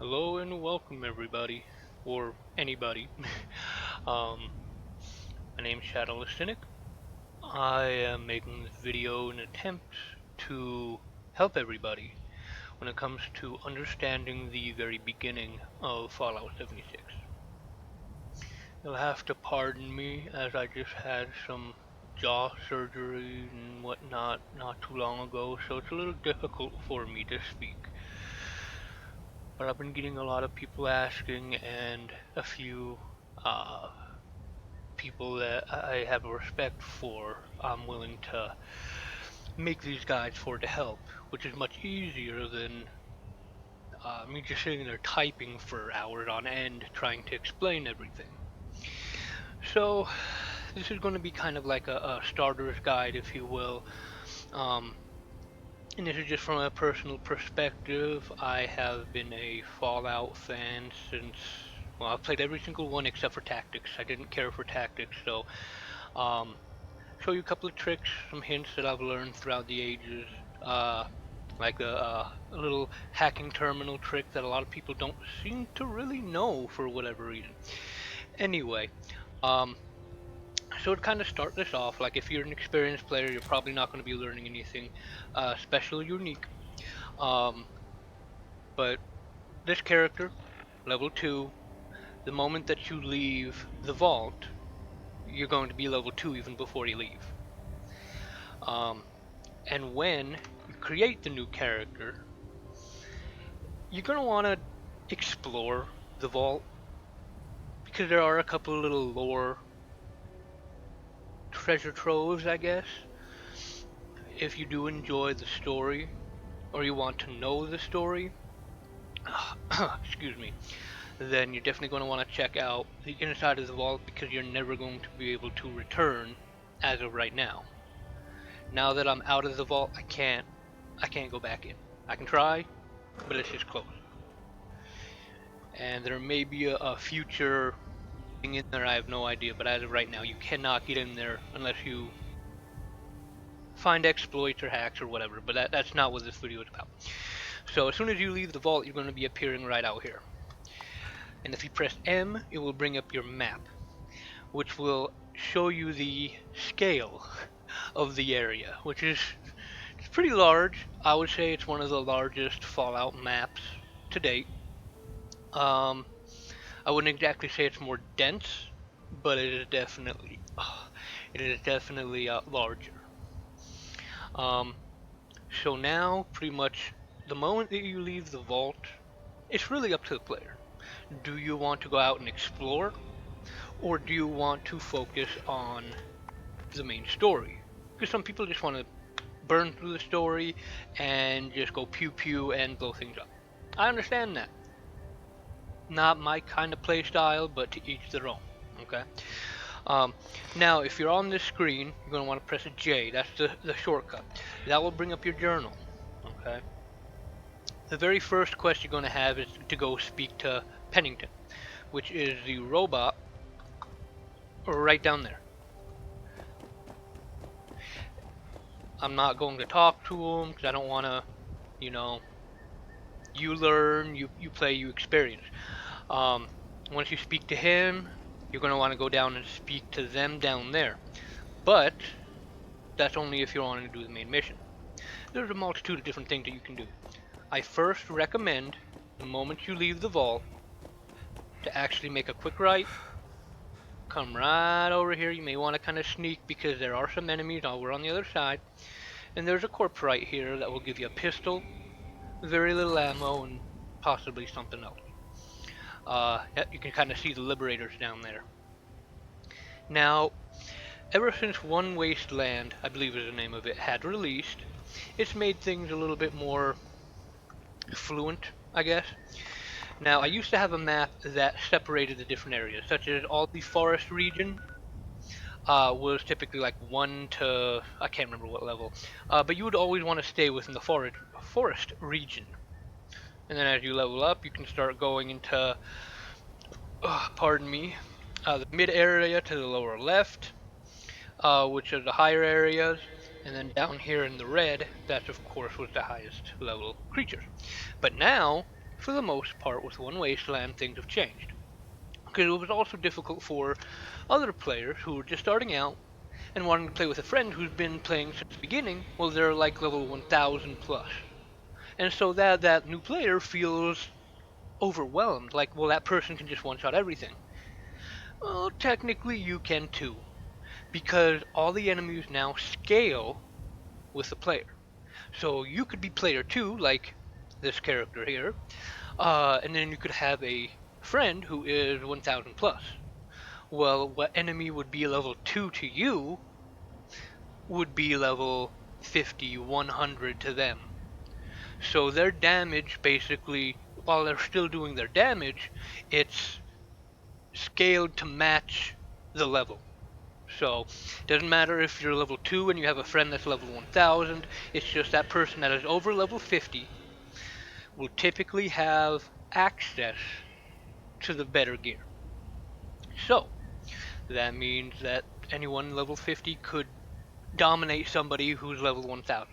Hello and welcome everybody, or anybody. um, my name's Shadowless Cynic. I am making this video in an attempt to help everybody when it comes to understanding the very beginning of Fallout 76. You'll have to pardon me as I just had some jaw surgery and whatnot not too long ago, so it's a little difficult for me to speak. But I've been getting a lot of people asking and a few uh, people that I have a respect for, I'm willing to make these guides for to help, which is much easier than me just sitting there typing for hours on end trying to explain everything. So this is going to be kind of like a starter's guide, if you will. Um, and this is just from a personal perspective. I have been a Fallout fan since, well, I've played every single one except for Tactics. I didn't care for Tactics, so um, show you a couple of tricks, some hints that I've learned throughout the ages, uh, like a little hacking terminal trick that a lot of people don't seem to really know for whatever reason. Anyway, um, so to kind of start this off, like if you're an experienced player, you're probably not going to be learning anything special or unique. Um, but this character, level 2, the moment that you leave the vault, you're going to be level 2 even before you leave. Um, and when you create the new character, you're going to want to explore the vault because there are a couple of little lore treasure troves, I guess. If you do enjoy the story or you want to know the story, excuse me, then you're definitely going to want to check out the inside of the vault because you're never going to be able to return as of right now. Now that I'm out of the vault, I can't go back in. I can try, but it's just closed. And there may be a future thing in there, I have no idea, but as of right now, you cannot get in there unless you find exploits or hacks or whatever, but that's not what this video is about. So as soon as you leave the vault, you're going to be appearing right out here. And if you press M, it will bring up your map, which will show you the scale of the area, which is it's pretty large. I would say it's one of the largest Fallout maps to date. Um, I wouldn't exactly say it's more dense, but it is definitely larger. Um, so now, pretty much, the moment that you leave the vault, it's really up to the player. Do you want to go out and explore, or do you want to focus on the main story? Because some people just want to burn through the story and just go pew pew and blow things up. I understand that. Not my kind of play style, but to each their own. Okay. Um, Now, if you're on this screen, you're going to want to press a J. That's the shortcut. That will bring up your journal. Okay. The very first quest you're going to have is to go speak to Pennington, which is the robot right down there. I'm not going to talk to him because I don't want to, you know, you learn, you play, you experience. Um, Once you speak to him, you're going to want to go down and speak to them down there. But that's only if you're wanting to do the main mission. There's a multitude of different things that you can do. I first recommend, the moment you leave the vault, to actually make a quick right, come right over here. You may want to kind of sneak because there are some enemies over on the other side. And there's a corpse right here that will give you a pistol, very little ammo, and possibly something else. You can kind of see the liberators down there. Now, ever since One Wasteland, I believe is the name of it, had released, it's made things a little bit more fluent, I guess. Now, I used to have a map that separated the different areas, such as all the forest region was typically like 1 to, I can't remember what level, but you would always want to stay within the forest region. And then as you level up, you can start going into, pardon me, the mid area to the lower left, which are the higher areas, and then down here in the red, that of course was the highest level creatures. But now, for the most part, with One Wasteland, things have changed. Because it was also difficult for other players who were just starting out and wanting to play with a friend who's been playing since the beginning. Well, they're like level 1000 plus. And so that new player feels overwhelmed. Like, well, that person can just one-shot everything. Well, technically you can too. Because all the enemies now scale with the player. So you could be player 2, like this character here, and then you could have a friend who is 1000 plus. Well, what enemy would be level 2 to you would be level 50, 100 to them. So their damage basically, while they're still doing their damage, it's scaled to match the level. So it doesn't matter if you're level 2 and you have a friend that's level 1000, it's just that person that is over level 50 will typically have access to the better gear. So that means that anyone level 50 could dominate somebody who's level 1000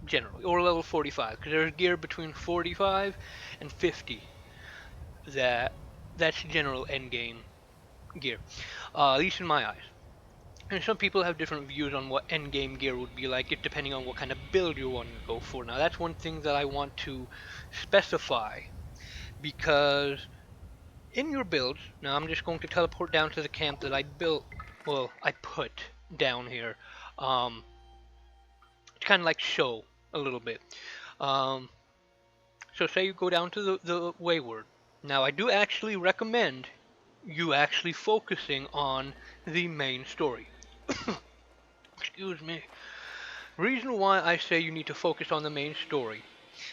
generally, or level 45, because there's gear between 45 and 50 that's general end game gear, at least in my eyes. And some people have different views on what end game gear would be like, depending on what kind of build you want to go for. Now that's one thing that I want to specify, because in your builds, now I'm just going to teleport down to the camp that I built, well, I put down here, um, to kind of like show a little bit. Um, so say you go down to the Wayward. Now I do actually recommend you actually focusing on the main story. Excuse me. Reason why I say you need to focus on the main story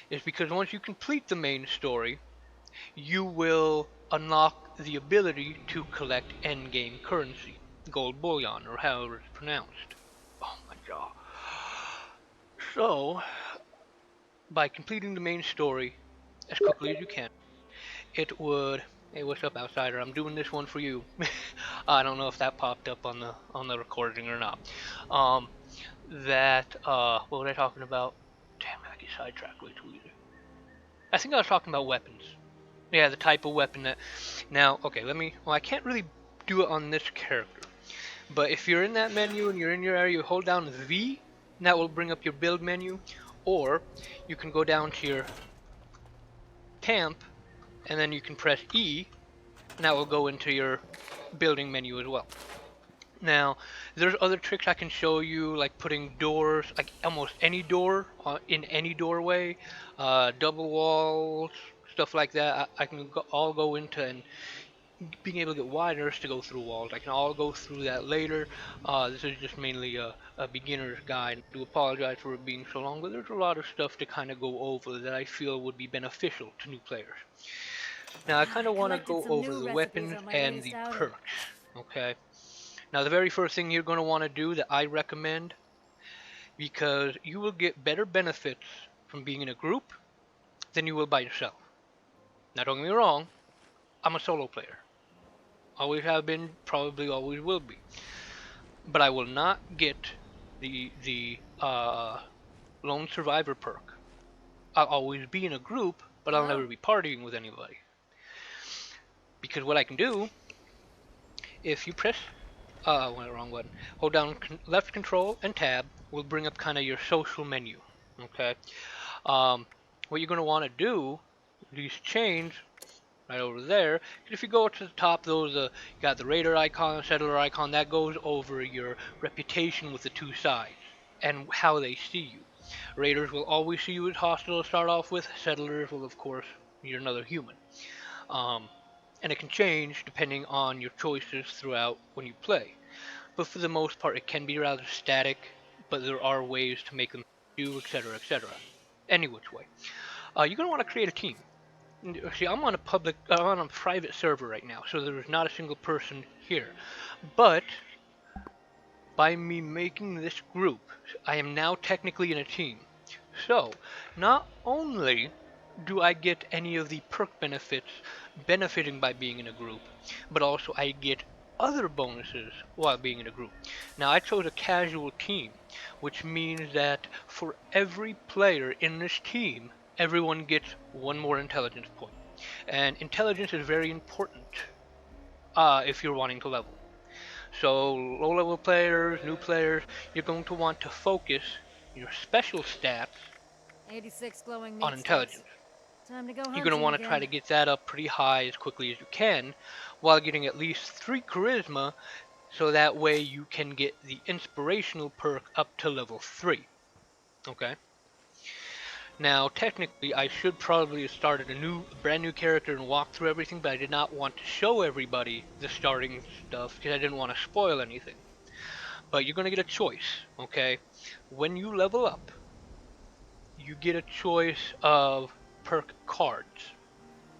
is because once you complete the main story, you will unlock the ability to collect endgame currency, gold bullion, or however it's pronounced. Oh my god. So, by completing the main story as quickly as you can, it would. Hey, what's up, outsider? I'm doing this one for you. I don't know if that popped up on the recording or not. Um, what was I talking about? Damn, I get sidetracked way too easy. I think I was talking about weapons. Yeah, the type of weapon that. Now, okay, let me. Well, I can't really do it on this character, but if you're in that menu and you're in your area, you hold down V, and that will bring up your build menu, or you can go down to your camp, and then you can press E, and that will go into your building menu as well. Now, there's other tricks I can show you, like putting doors, like almost any door in any doorway, double walls, stuff like that. I can all go into, and being able to get wires to go through walls. I can all go through that later. This is just mainly a beginner's guide. I do apologize for it being so long, but there's a lot of stuff to kind of go over that I feel would be beneficial to new players. Now, I kind of want to Collected go some over new the recipes weapons on my and latest the outing. perks. Okay. Now, the very first thing you're going to want to do that I recommend, because you will get better benefits from being in a group than you will by yourself. Now, don't get me wrong, I'm a solo player. Always have been, probably always will be. But I will not get the lone survivor perk. I'll always be in a group, but I'll Oh, never be partying with anybody. Because what I can do, if you press went wrong button. Hold down left control and tab will bring up kind of your social menu. Okay. Um, what you're going to want to do, these chains right over there, if you go to the top, those you got the raider icon, settler icon, that goes over your reputation with the two sides and how they see you. Raiders will always see you as hostile to start off with. Settlers will, of course, you're another human. Um, and it can change depending on your choices throughout when you play. But for the most part, it can be rather static, but there are ways to make them do, etc., etc. Any which way. You're going to want to create a team. See, I'm on a private server right now, so there's not a single person here. But by me making this group, I am now technically in a team. So, not only do I get any of the perk benefits benefiting by being in a group, but also I get other bonuses while being in a group. Now, I chose a casual team, which means that for every player in this team, everyone gets one more intelligence point. And intelligence is very important if you're wanting to level. So low level players, new players, you're going to want to focus your special stats 86 glowing on meat sticks. intelligence. Time to go You're going to hunting want to try again. to get that up pretty high as quickly as you can while getting at least 3 charisma so that way you can get the inspirational perk up to level 3. Okay? Now, technically, I should probably have started a brand new character and walked through everything, but I did not want to show everybody the starting stuff because I didn't want to spoil anything. But you're going to get a choice, okay? When you level up, you get a choice of perk cards.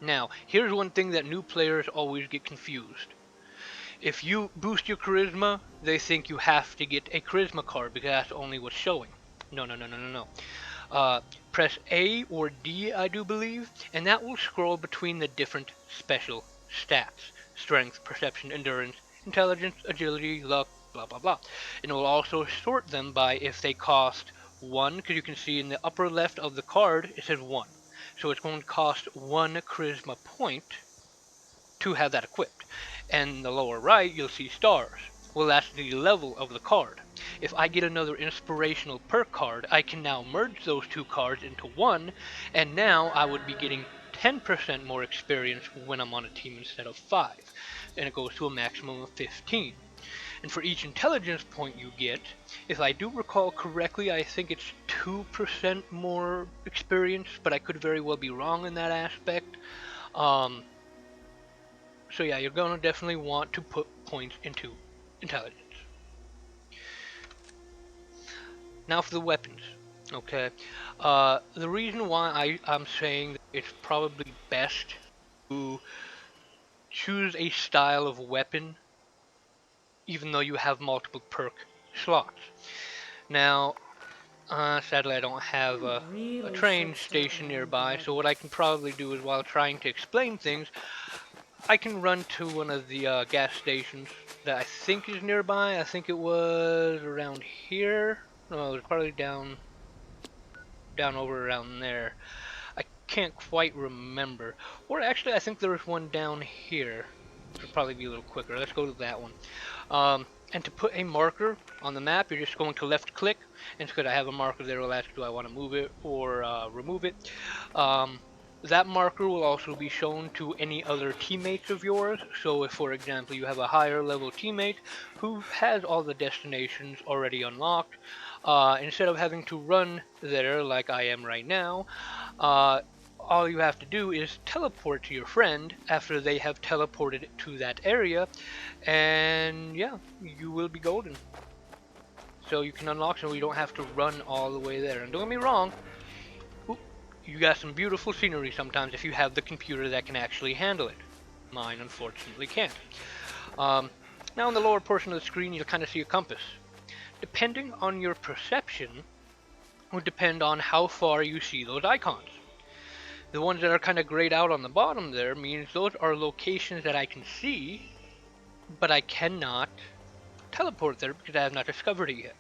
Now, here's one thing that new players always get confused. If you boost your charisma, they think you have to get a charisma card because that's only what's showing. No, no, no, no, no, no. Uh, Press A or D, I do believe, and that will scroll between the different special stats. Strength, perception, endurance, intelligence, agility, luck, blah blah blah. And it will also sort them by if they cost 1, because you can see in the upper left of the card it says 1. So it's going to cost 1 charisma point to have that equipped. And in the lower right, you'll see stars. Well, that's the level of the card. If I get another inspirational perk card, I can now merge those two cards into one, and now I would be getting 10% more experience when I'm on a team instead of 5. And it goes to a maximum of 15. And for each intelligence point you get, if I do recall correctly, I think it's 2% more experience, but I could very well be wrong in that aspect. Um, so yeah, you're gonna definitely want to put points into intelligence. Now for the weapons. Okay. The reason why I'm saying that it's probably best to choose a style of weapon even though you have multiple perk slots. Now, sadly I don't have a Really train fixed up station my own nearby, so garden. what I can probably do is while trying to explain things, I can run to one of the gas stations that I think is nearby. I think it was around here. No, it was probably down over around there. I can't quite remember. Or actually, I think there was one down here. This would probably be a little quicker. Let's go to that one. And to put a marker on the map, you're just going to left click, and it's good I have a marker there. Will ask, do I want to move it or remove it? Um, that marker will also be shown to any other teammates of yours. So if, for example, you have a higher level teammate who has all the destinations already unlocked, instead of having to run there like I am right now, uh, all you have to do is teleport to your friend after they have teleported to that area, and yeah, you will be golden. So you can unlock so you don't have to run all the way there. And don't get me wrong, you got some beautiful scenery sometimes if you have the computer that can actually handle it. Mine unfortunately can't. Um, Now in the lower portion of the screen you'll kind of see a compass. Depending on your perception would depend on how far you see those icons. The ones that are kind of grayed out on the bottom there means those are locations that I can see, but I cannot teleport there because I have not discovered it yet.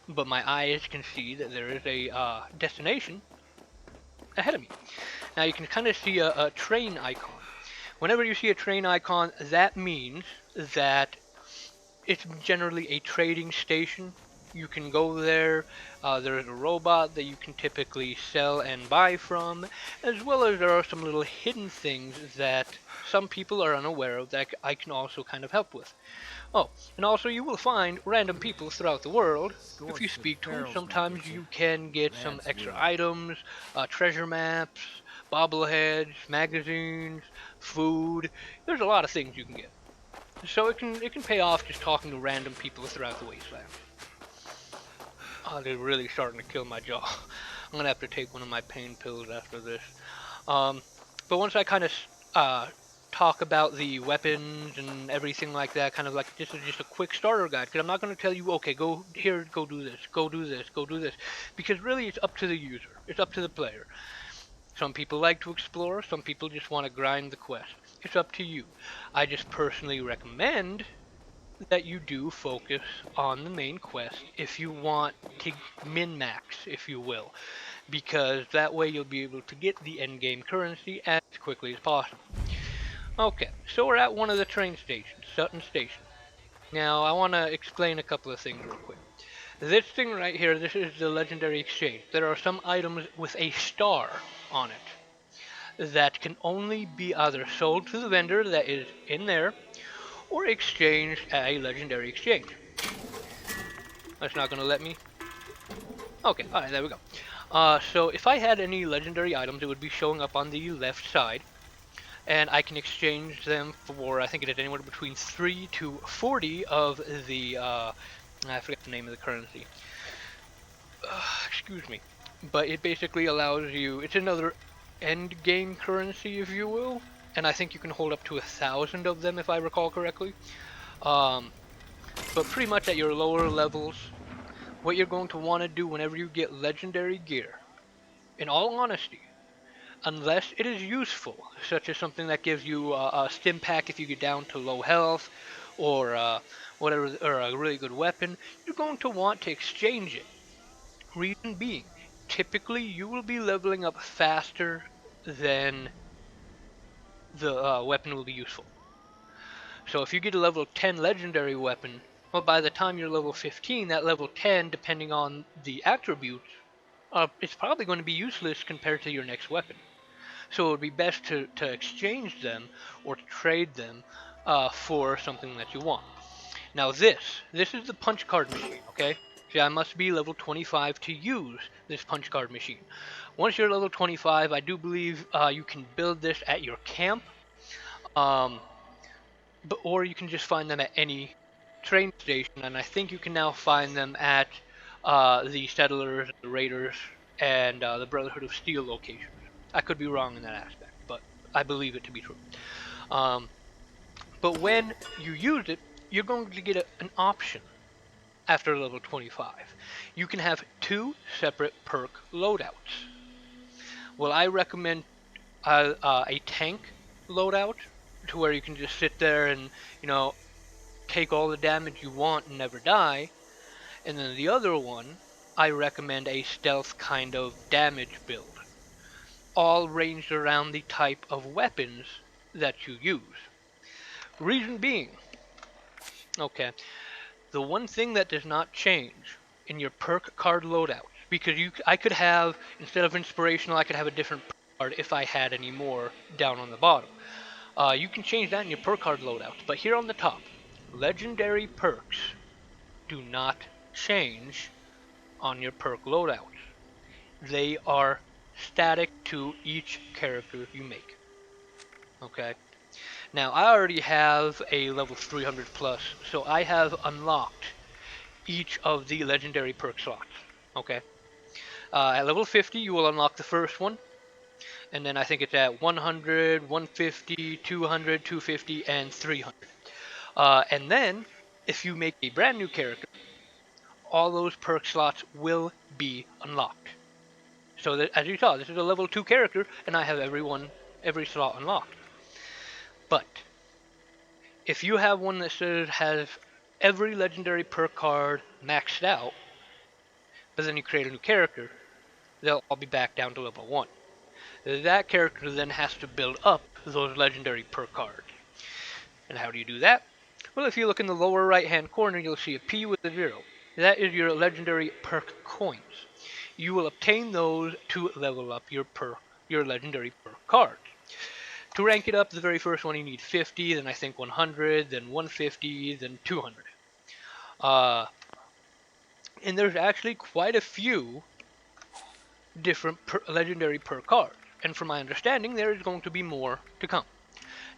But my eyes can see that there is a destination ahead of me. Now you can kind of see a train icon. Whenever you see a train icon, that means that it's generally a trading station. You can go there. There's a robot that you can typically sell and buy from, as well as there are some little hidden things that some people are unaware of that I can also kind of help with. Oh, and also you will find random people throughout the world. If you Scorched if speak to them, Farrell's gonna sometimes get you. you can get some That's extra good. items, treasure maps, bobbleheads, magazines, food. There's a lot of things you can get. So it can pay off just talking to random people throughout the wasteland. Oh, they're really starting to kill my jaw. I'm gonna have to take one of my pain pills after this. Um, but once I kind of talk about the weapons and everything like that, kind of like this is just a quick starter guide, because I'm not going to tell you, okay, go here, go do this, go do this, go do this, because really it's up to the user, it's up to the player. Some people like to explore, some people just want to grind the quest. It's up to you. I just personally recommend that you do focus on the main quest if you want to min-max, if you will. because that way you'll be able to get the end game currency as quickly as possible. Okay, so we're at one of the train stations, Sutton Station. Now I want to explain a couple of things real quick. This thing right here, this is the legendary exchange. There are some items with a star on it that can only be either sold to the vendor that is in there or exchanged at a legendary exchange. That's not going to let me. Okay, alright, there we go. So if I had any legendary items, it would be showing up on the left side, and I can exchange them for, I think it is anywhere between 3 to 40 of the, I forget the name of the currency. Excuse me. But it basically allows you, it's another end game currency, if you will, and I think you can hold up to 1,000 of them, if I recall correctly. Um, but pretty much at your lower levels, what you're going to want to do whenever you get legendary gear, in all honesty, unless it is useful, such as something that gives you a stim pack if you get down to low health, or whatever, or a really good weapon, you're going to want to exchange it. Reason being, typically you will be leveling up faster than the weapon will be useful. So if you get a level 10 legendary weapon, well, by the time you're level 15, that level 10, depending on the attributes, it's probably going to be useless compared to your next weapon. So it would be best to exchange them or to trade them for something that you want. Now this is the punch card machine, okay? See, I must be level 25 to use this punch card machine. Once you're level 25, I do believe you can build this at your camp, um, or you can just find them at any train station, and I think you can now find them at the Settlers, the Raiders, and the Brotherhood of Steel locations. I could be wrong in that aspect, but I believe it to be true. Um, but when you use it, you're going to get an option after level 25. You can have two separate perk loadouts. Well, I recommend a tank loadout to where you can just sit there and, you know, take all the damage you want and never die. And then the other one, I recommend a stealth kind of damage build, all ranged around the type of weapons that you use. Reason being, okay, the one thing that does not change in your perk card loadouts, because I could have, instead of inspirational, I could have a different perk card if I had any more down on the bottom. You can change that in your perk card loadouts, but here on the top, legendary perks do not change on your perk loadouts. They are static to each character you make. Okay. Now I already have a level 300 plus, so I have unlocked each of the legendary perk slots. Okay. At level 50, you will unlock the first one, and then I think it's at 100, 150, 200, 250, and 300. And then, if you make a brand new character, all those perk slots will be unlocked. So that, as you saw, this is a level 2 character, and I have every slot unlocked. But if you have one that says has every legendary perk card maxed out, but then you create a new character, they'll all be back down to level 1. That character then has to build up those legendary perk cards. And how do you do that? Well, if you look in the lower right hand corner, you'll see a P with a 0. That is your legendary perk coins. You will obtain those to level up your legendary perk cards. To rank it up, the very first one you need 50, then I think 100, then 150, then 200. Uh, and there's actually quite a few different legendary perk cards. And from my understanding, there is going to be more to come.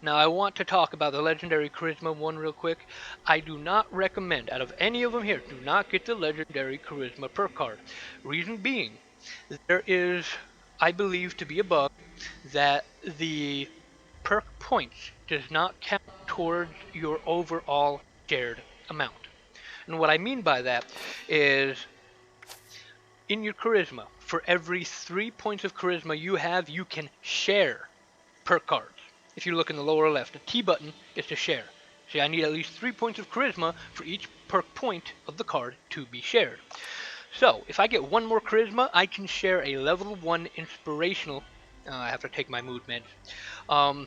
Now, I want to talk about the legendary charisma one real quick. I do not recommend, out of any of them here, do not get the legendary charisma perk card. Reason being, there is, I believe, to be a bug that the perk points does not count towards your overall shared amount. And what I mean by that is in your charisma, for every 3 points of charisma you have, you can share perk cards. If you look in the lower left, the T button is to share. See, I need at least 3 points of charisma for each perk point of the card to be shared. So if I get one more charisma, I can share a level 1 inspirational. I have to take my mood meds. Um,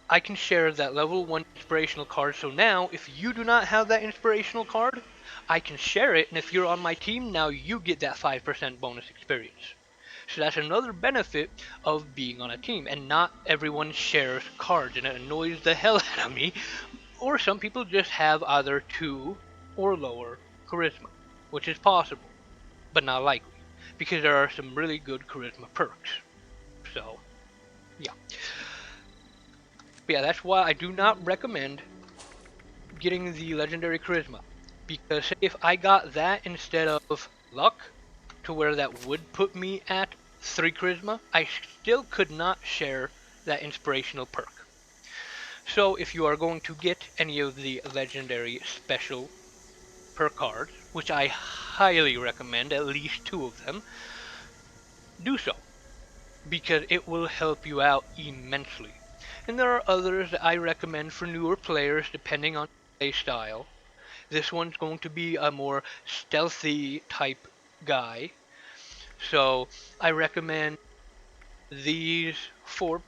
I can share that level 1 inspirational card. So now, if you do not have that inspirational card, I can share it, and if you're on my team, now you get that 5% bonus experience. So that's another benefit of being on a team, and not everyone shares cards, and it annoys the hell out of me. Or some people just have either 2 or lower charisma, which is possible, but not likely, because there are some really good charisma perks. So, yeah. But yeah, that's why I do not recommend getting the legendary charisma. Because if I got that instead of luck, to where that would put me at 3 charisma, I still could not share that inspirational perk. So if you are going to get any of the legendary special perk cards, which I highly recommend at least 2 of them, do so. Because it will help you out immensely. And there are others that I recommend for newer players depending on play style. This one's going to be a more stealthy type guy. So I recommend these 4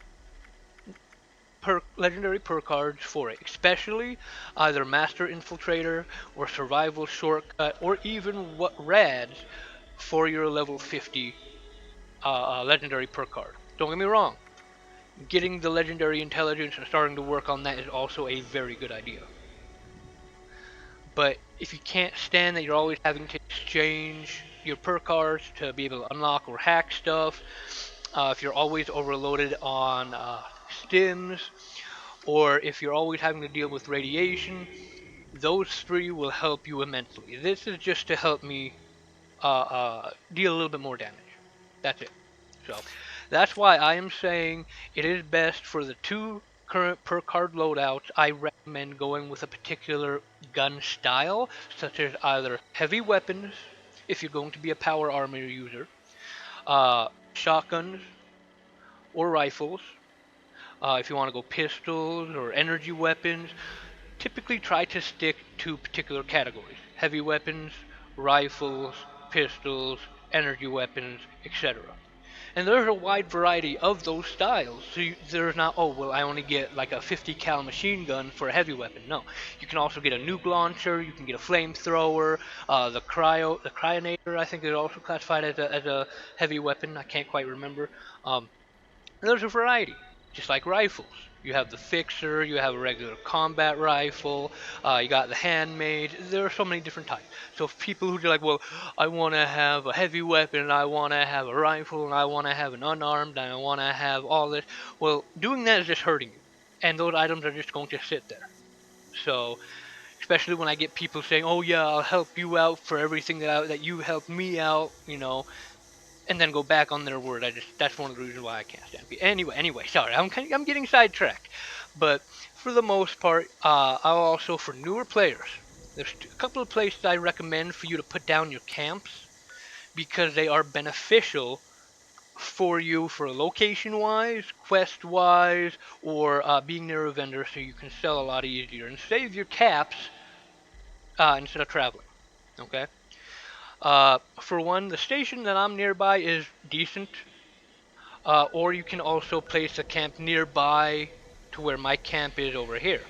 legendary perk cards for it, especially either Master Infiltrator or Survival Shortcut or even what rads for your level 50 legendary perk card. Don't get me wrong, getting the legendary intelligence and starting to work on that is also a very good idea. But if you can't stand that you're always having to exchange your perk cards to be able to unlock or hack stuff, if you're always overloaded on stims, or if you're always having to deal with radiation, those 3 will help you immensely. This is just to help me deal a little bit more damage. That's it. So that's why I am saying it is best for the 2 current per card loadouts. I recommend going with a particular gun style, such as either heavy weapons, if you're going to be a power armor user, shotguns or rifles. If you want to go pistols or energy weapons, typically try to stick to particular categories: heavy weapons, rifles, pistols, energy weapons, etc. And there's a wide variety of those styles. So there's not, oh, well, I only get like a 50 cal machine gun for a heavy weapon. No, you can also get a nuke launcher. You can get a flamethrower. The cryonator, I think, is also classified as a heavy weapon. I can't quite remember. There's a variety, just like rifles. You have the fixer, you have a regular combat rifle, you got the handmade. There are so many different types. So if people who are like, well, I want to have a heavy weapon, and I want to have a rifle, and I want to have an unarmed, and I want to have all this, well, doing that is just hurting you. And those items are just going to sit there. So, especially when I get people saying, "Oh yeah, I'll help you out for everything that you helped me out," and then go back on their word. That's one of the reasons why I can't stand people. Anyway, sorry, I'm getting sidetracked. But for the most part, I'll also for newer players. There's a couple of places I recommend for you to put down your camps because they are beneficial for you for location wise, quest wise, or being near a vendor so you can sell a lot easier and save your caps instead of traveling. Okay. For one, the station that I'm nearby is decent. Or you can also place a camp nearby to where my camp is over here.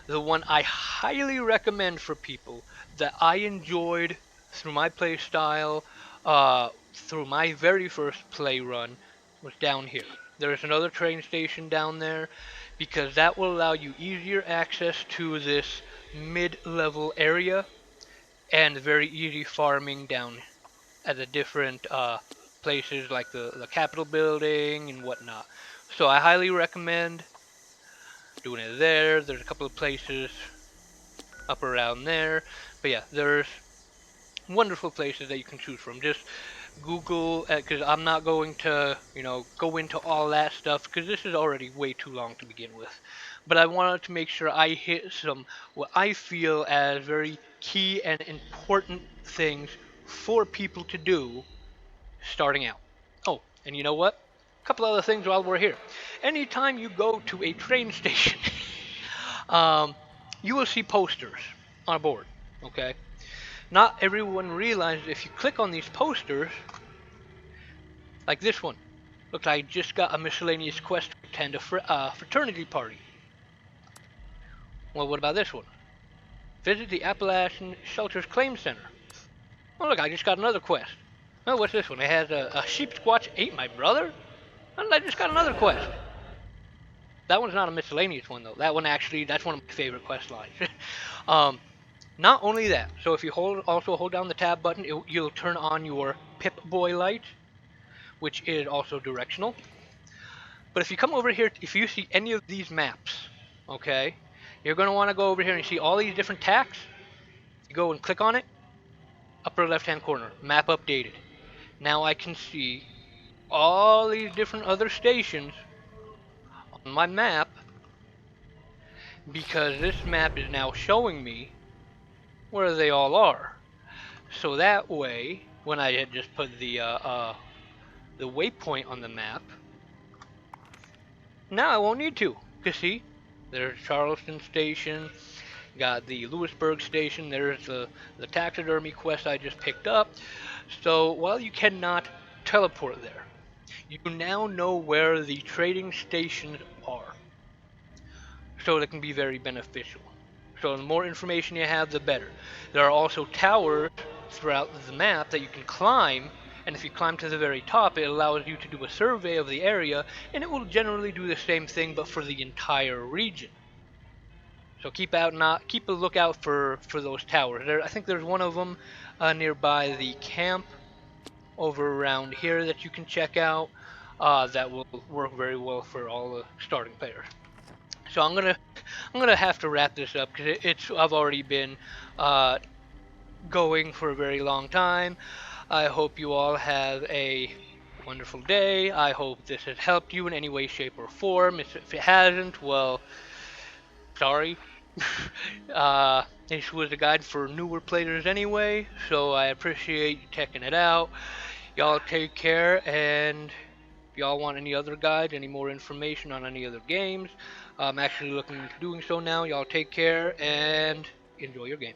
The one I highly recommend for people that I enjoyed through my play style, through my very first play run, was down here. There's another train station down there because that will allow you easier access to this mid-level area and very easy farming down at the different places like the Capitol building and whatnot. So I highly recommend doing it there. There's a couple of places up around there. But yeah, there's wonderful places that you can choose from. Just Google, because I'm not going to, go into all that stuff because this is already way too long to begin with. But I wanted to make sure I hit some what I feel as very key and important things for people to do starting out. Oh, and you know what? A couple other things while we're here. Anytime you go to a train station, um, you will see posters on a board. Okay, Not everyone realizes if you click on these posters, like this one, look, I just got a miscellaneous quest to attend a fraternity party. Well, what about this one? Visit the Appalachian Shelters Claim Center. Oh, look, I just got another quest. Oh, what's this one? It has a sheep squatch ate my brother? And I just got another quest. That one's not a miscellaneous one, though. That one actually, that's one of my favorite quest lines. um, not only that, so if you also hold down the tab button, you'll turn on your Pip-Boy light, which is also directional. But if you come over here, if you see any of these maps, okay, you're going to want to go over here and see all these different tacks. You go and click on it, upper left-hand corner, map updated. Now I can see all these different other stations on my map because this map is now showing me where they all are. So that way, when I had just put the waypoint on the map, now I won't need to. Cause see, there's Charleston Station, got the Lewisburg Station, there's the taxidermy quest I just picked up. So while you cannot teleport there, you now know where the trading stations are. So that can be very beneficial. So the more information you have, the better. There are also towers throughout the map that you can climb, and if you climb to the very top, it allows you to do a survey of the area, and it will generally do the same thing, but for the entire region. So keep a lookout for those towers. I think there's one of them nearby the camp over around here that you can check out. That will work very well for all the starting players. So I'm gonna have to wrap this up because I've already been going for a very long time. I hope you all have a wonderful day. I hope this has helped you in any way, shape, or form. If it hasn't, well, sorry. This was a guide for newer players anyway, so I appreciate you checking it out. Y'all take care, and if y'all want any other guides, any more information on any other games, I'm actually looking into doing so now. Y'all take care and enjoy your game.